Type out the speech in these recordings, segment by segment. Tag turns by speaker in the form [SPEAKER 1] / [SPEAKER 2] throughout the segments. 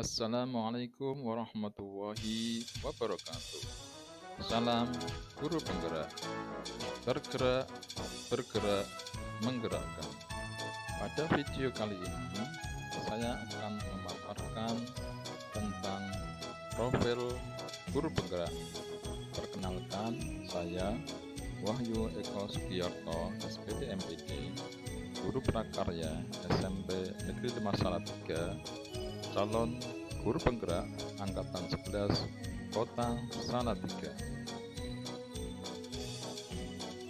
[SPEAKER 1] Assalamualaikum warahmatullahi wabarakatuh. Salam guru penggerak, tergerak, bergerak, menggerakkan. Pada video kali ini, saya akan memaparkan tentang profil guru penggerak. Perkenalkan, saya Wahyu Eko Sugiarto, SPD MPD, guru prakarya SMP Negeri 5 Salatiga, calon guru penggerak angkatan 11 Kota Salatiga.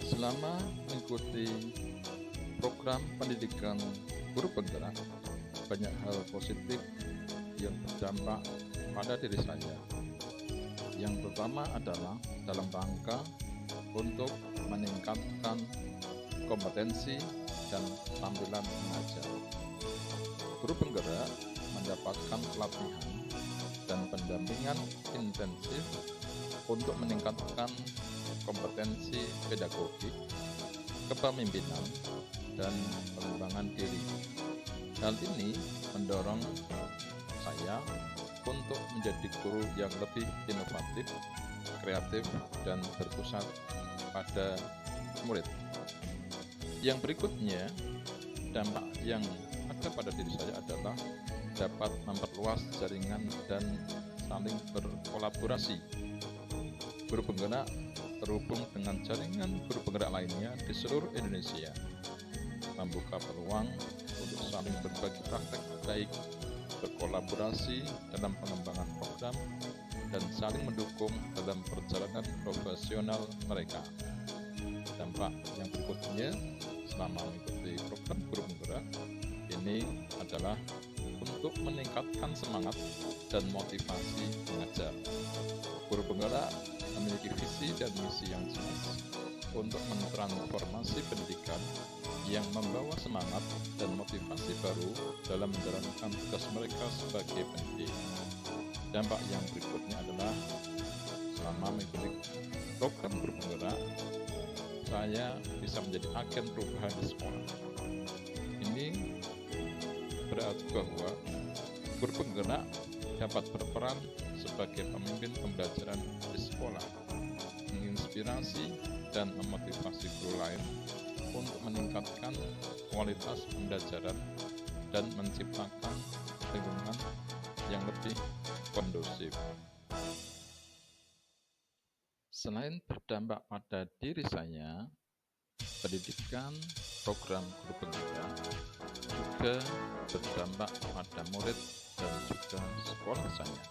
[SPEAKER 1] Selama mengikuti program pendidikan guru penggerak, banyak hal positif yang berdampak pada diri saya. Yang pertama adalah dalam rangka untuk meningkatkan kompetensi dan tampilan mengajar. Guru penggerak mendapatkan pelatihan dan pendampingan intensif untuk meningkatkan kompetensi pedagogik, kepemimpinan, dan pengembangan diri. Hal ini mendorong saya untuk menjadi guru yang lebih inovatif, kreatif, dan berpusat pada murid. Yang berikutnya, dampak yang ada pada diri saya adalah dapat memperluas jaringan dan saling berkolaborasi. Guru penggerak terhubung dengan jaringan guru penggerak lainnya di seluruh Indonesia, membuka peluang untuk saling berbagi praktek baik, berkolaborasi dalam pengembangan program, dan saling mendukung dalam perjalanan profesional mereka. Dampak yang berikutnya selama mengikuti program guru penggerak ini adalah untuk meningkatkan semangat dan motivasi mengajar. Guru penggerak memiliki visi dan misi yang jelas untuk mentransformasi pendidikan yang membawa semangat dan motivasi baru dalam menjalankan tugas mereka sebagai pendidik. Dampak yang berikutnya adalah selama mengikuti program guru penggerak, saya bisa menjadi agen perubahan di sekolah. Ini berarti bahwa guru penggerak dapat berperan sebagai pemimpin pembelajaran di sekolah, menginspirasi dan memotivasi guru lain untuk meningkatkan kualitas pembelajaran dan menciptakan lingkungan yang lebih kondusif. Selain berdampak pada diri saya, pendidikan program guru penggerak juga berdampak pada murid dan juga sekolah saya.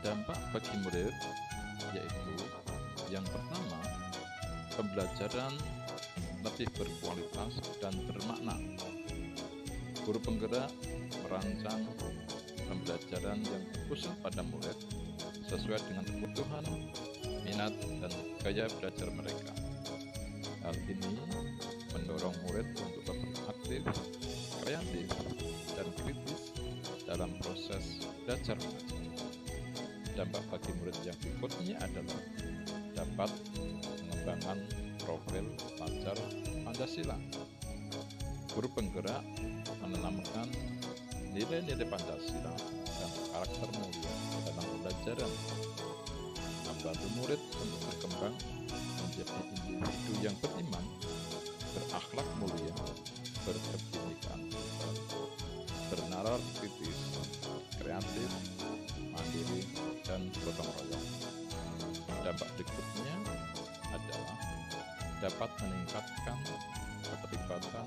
[SPEAKER 1] Dampak bagi murid yaitu yang pertama, pembelajaran lebih berkualitas dan bermakna. Guru penggerak merancang pembelajaran yang fokus pada murid sesuai dengan kebutuhan, minat, dan gaya belajar mereka. Hal ini mendorong murid untuk lebih aktif, kreatif, dan kritis dalam proses belajar mengajar. Dampak bagi murid yang berikutnya adalah dapat mengembangkan profil pelajar Pancasila. Guru penggerak menanamkan nilai-nilai Pancasila dan karakter mulia dalam pembelajaran, membantu murid untuk berkembang menjadi individu yang beriman, berakhlak mulia, berkebinekaan, bernalar kritis, kreatif, mandiri, dan gotong royong. Dampak berikutnya adalah dapat meningkatkan keterlibatan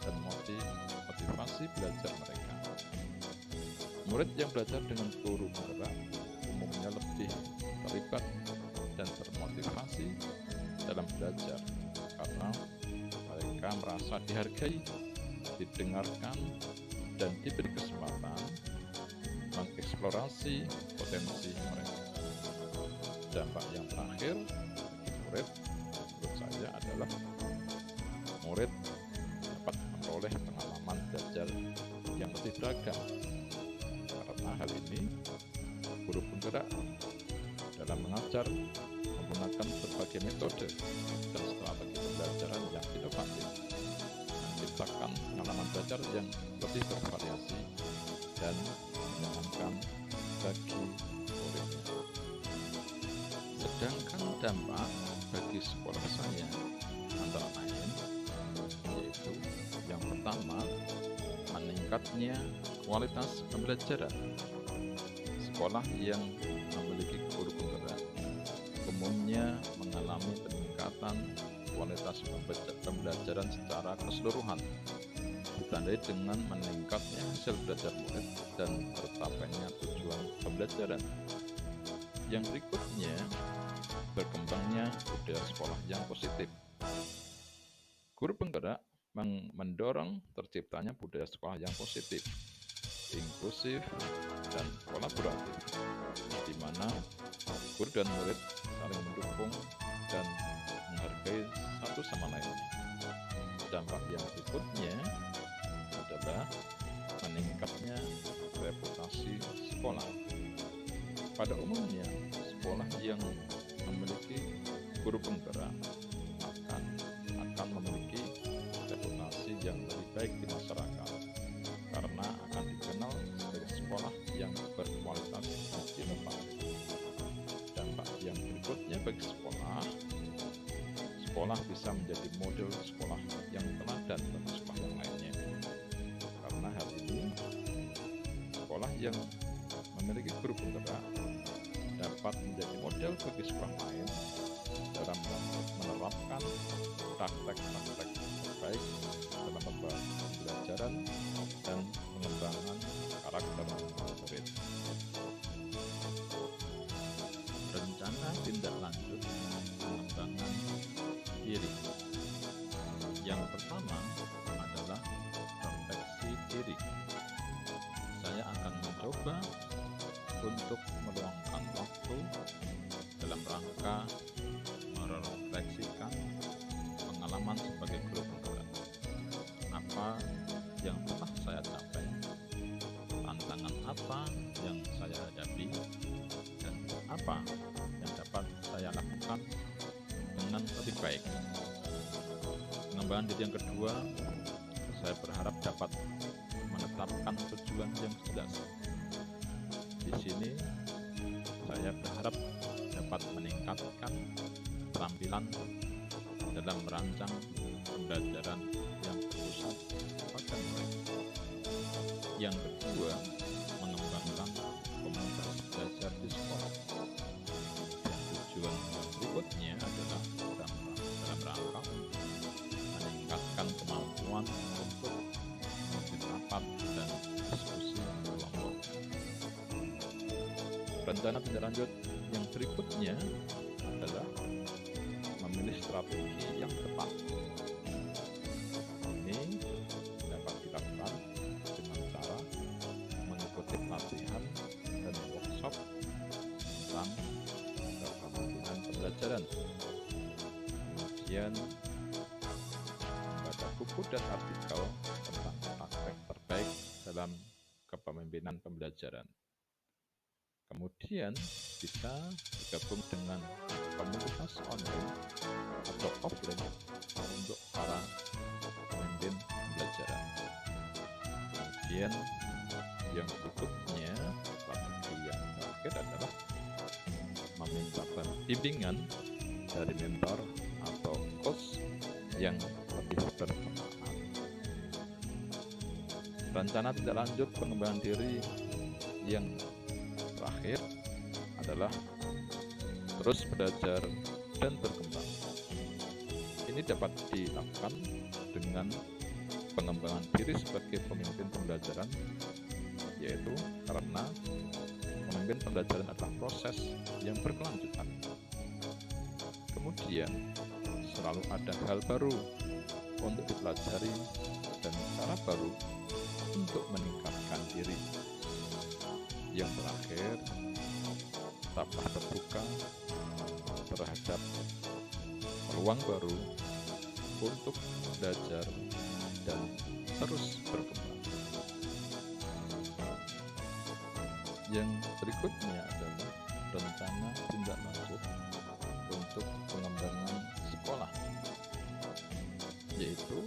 [SPEAKER 1] dan motivasi belajar mereka. Murid yang belajar dengan guru penggerak umumnya lebih terlibat dan termotivasi dalam belajar karena mereka merasa dihargai, didengarkan, dan diberi kesempatan mengeksplorasi potensi mereka. Dampak yang terakhir bagi murid menurut saya adalah murid dapat memperoleh pengalaman belajar yang lebih beragam. Karena hal ini, guru penggerak dalam mengajar menggunakan berbagai metode dan strategi pembelajaran yang inovatif, menciptakan pengalaman belajar yang lebih bervariasi dan menyenangkan bagi muridnya. Sedangkan dampak bagi sekolah saya antara lain yaitu yang pertama, meningkatnya kualitas pembelajaran. Sekolah yang memiliki guru penggerak umumnya mengalami peningkatan kualitas pembelajaran secara keseluruhan, ditandai dengan meningkatnya hasil belajar murid dan tercapainya tujuan pembelajaran. Yang berikutnya, berkembangnya budaya sekolah yang positif. Guru penggerak mendorong terciptanya budaya sekolah yang positif, inklusif, dan kolaboratif, di mana guru dan murid saling mendukung dan menghargai satu sama lainnya. Dampak yang berikutnya adalah meningkatnya reputasi sekolah. Pada umumnya, sekolah yang memiliki guru penggerak akan memiliki reputasi yang lebih baik di masyarakat karena akan dikenal sebagai sekolah yang berkualitas dan inovatif. Dampak yang berikutnya bagi sekolah bisa menjadi model sekolah yang teladan bagi sekolah yang lainnya. Karena hal ini, sekolah yang memiliki guru penggerak dapat menjadi model bagi sekolah lain dalam menerapkan praktek-praktek terbaik dalam pembelajaran dan pengembangan karakter murid. Rencana tindak lanjut pengembangan diri. Yang pertama adalah refleksi diri. Saya akan mencoba untuk meluangkan waktu dalam rangka merefleksikan pengalaman sebagai guru penggerak. Apa yang telah saya capai, tantangan apa yang saya hadapi, dan apa yang dapat saya lakukan dengan lebih baik. Pengembangan diri yang kedua, saya berharap dapat menetapkan tujuan yang jelas. Di sini saya berharap dapat meningkatkan keterampilan dalam merancang pembelajaran yang berpusat pada murid. Yang kedua, mengembangkan komunitas belajar di sekolah. Dan tujuan yang berikutnya adalah dalam rangka meningkatkan kemampuan untuk memimpin rapat dan diskusi kelompok. Rencana tindak lanjut yang berikutnya adalah memilih strategi yang tepat. Ini dapat dilakukan dengan cara mengikuti pelatihan dan workshop tentang kepemimpinan pembelajaran. Kemudian membaca buku dan artikel tentang praktek terbaik dalam kepemimpinan pembelajaran. Kemudian bisa bergabung dengan komunitas online atau offline untuk para pemimpin pembelajaran. Kemudian yang berikutnya, strategi yang terakhir adalah meminta bimbingan dari mentor atau coach yang lebih berpengalaman. Rencana tindak lanjut pengembangan diri yang terakhir adalah terus belajar dan berkembang. Ini dapat dilakukan dengan pengembangan diri sebagai pemimpin pembelajaran, yaitu karena memimpin pembelajaran adalah proses yang berkelanjutan. Kemudian selalu ada hal baru untuk dipelajari dan cara baru untuk meningkatkan diri. Yang terakhir, tetaplah terbuka terhadap peluang baru untuk belajar dan terus berkembang. Yang berikutnya adalah rencana tindak lanjut untuk pengembangan sekolah, yaitu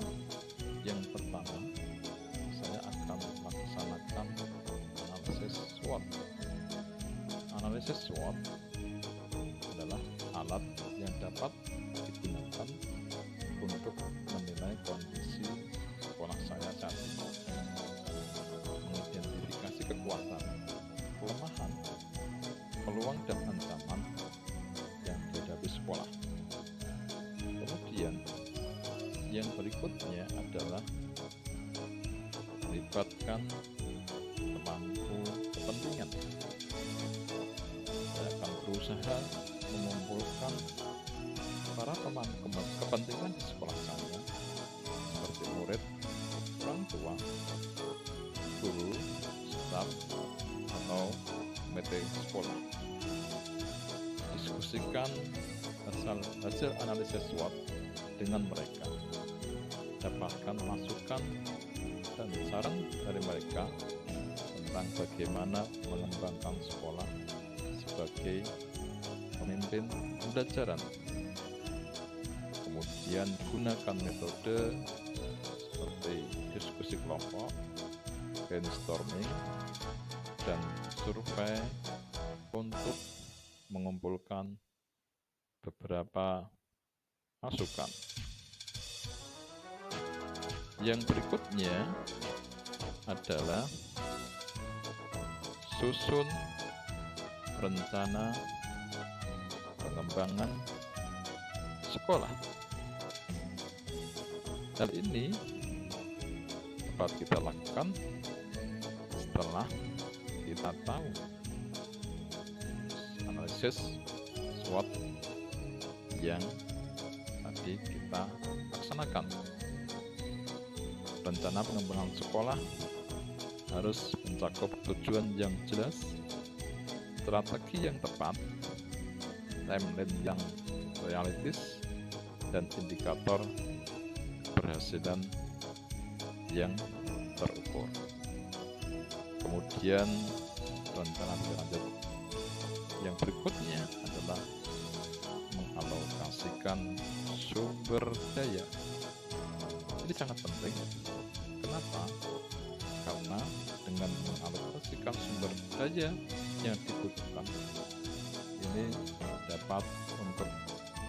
[SPEAKER 1] yang pertama, saya akan melaksanakan analisis Analisis SWOT adalah alat yang dapat digunakan untuk menilai kondisi sekolah saya saat ini, mengidentifikasi kekuatan, kelemahan, peluang dan ancaman yang dihadapi sekolah. Kemudian yang berikutnya adalah melibatkan pemangku kepentingan. Saya akan berusaha mengumpulkan para pemangku kepentingan di sekolah saya, seperti murid, orang tua, guru, staf, atau komite sekolah. Diskusikan hasil analisis SWOT dengan mereka. Dapatkan masukan dan saran dari mereka tentang bagaimana mengembangkan sekolah sebagai pemimpin pembelajaran. Kemudian gunakan metode seperti diskusi kelompok, brainstorming, dan survei untuk mengumpulkan beberapa masukan. Yang berikutnya adalah susun rencana pengembangan sekolah. Hal ini dapat kita lakukan setelah kita tahu analisis SWOT yang tadi kita laksanakan. Rencana pengembangan sekolah harus mencakup tujuan yang jelas, strategi yang tepat, timeline yang realistis, dan indikator keberhasilan yang terukur. Kemudian rencana berlanjut yang berikutnya adalah mengalokasikan sumber daya. Ini sangat penting. Kenapa? Karena dengan mengalokasikan sumber daya yang dibutuhkan, ini dapat untuk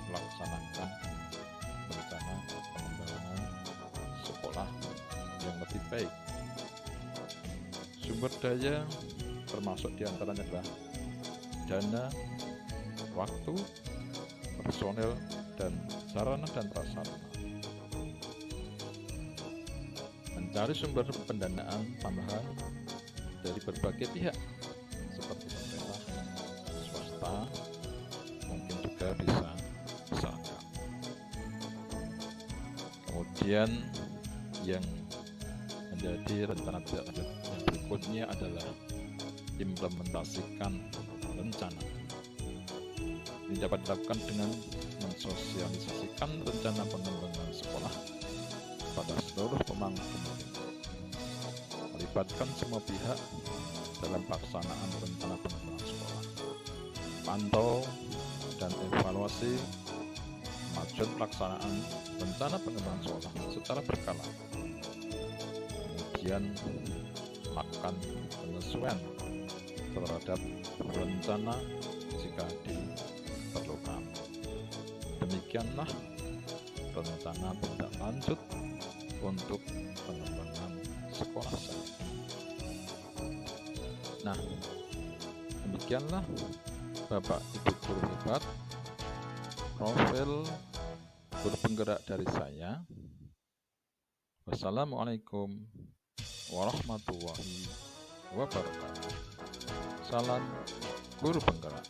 [SPEAKER 1] melaksanakan rencana pengembangan sekolah yang lebih baik. Sumber daya termasuk diantaranya adalah dana, waktu, personel, dan sarana dan prasarana. Mencari sumber pendanaan tambahan dari berbagai pihak seperti pemerintah, swasta, mungkin juga bisa usahakan. Kemudian yang menjadi rencana tidak lanjut yang berikutnya adalah implementasikan rencana. Ini dapat dilakukan dengan mensosialisasikan rencana pengembangan sekolah pada seluruh pemangku kepentingan, melibatkan semua pihak dalam pelaksanaan rencana pengembangan sekolah, pantau dan evaluasi kemajuan pelaksanaan rencana pengembangan sekolah secara berkala, kemudian melakukan penyesuaian terhadap rencana jika diperlukan. Demikianlah rencana tindak lanjut untuk pengembangan sekolah saya. Nah, demikianlah Bapak Ibu guru hebat, profil guru penggerak dari saya. Wassalamualaikum warahmatullahi wabarakatuh. Salam guru penggerak.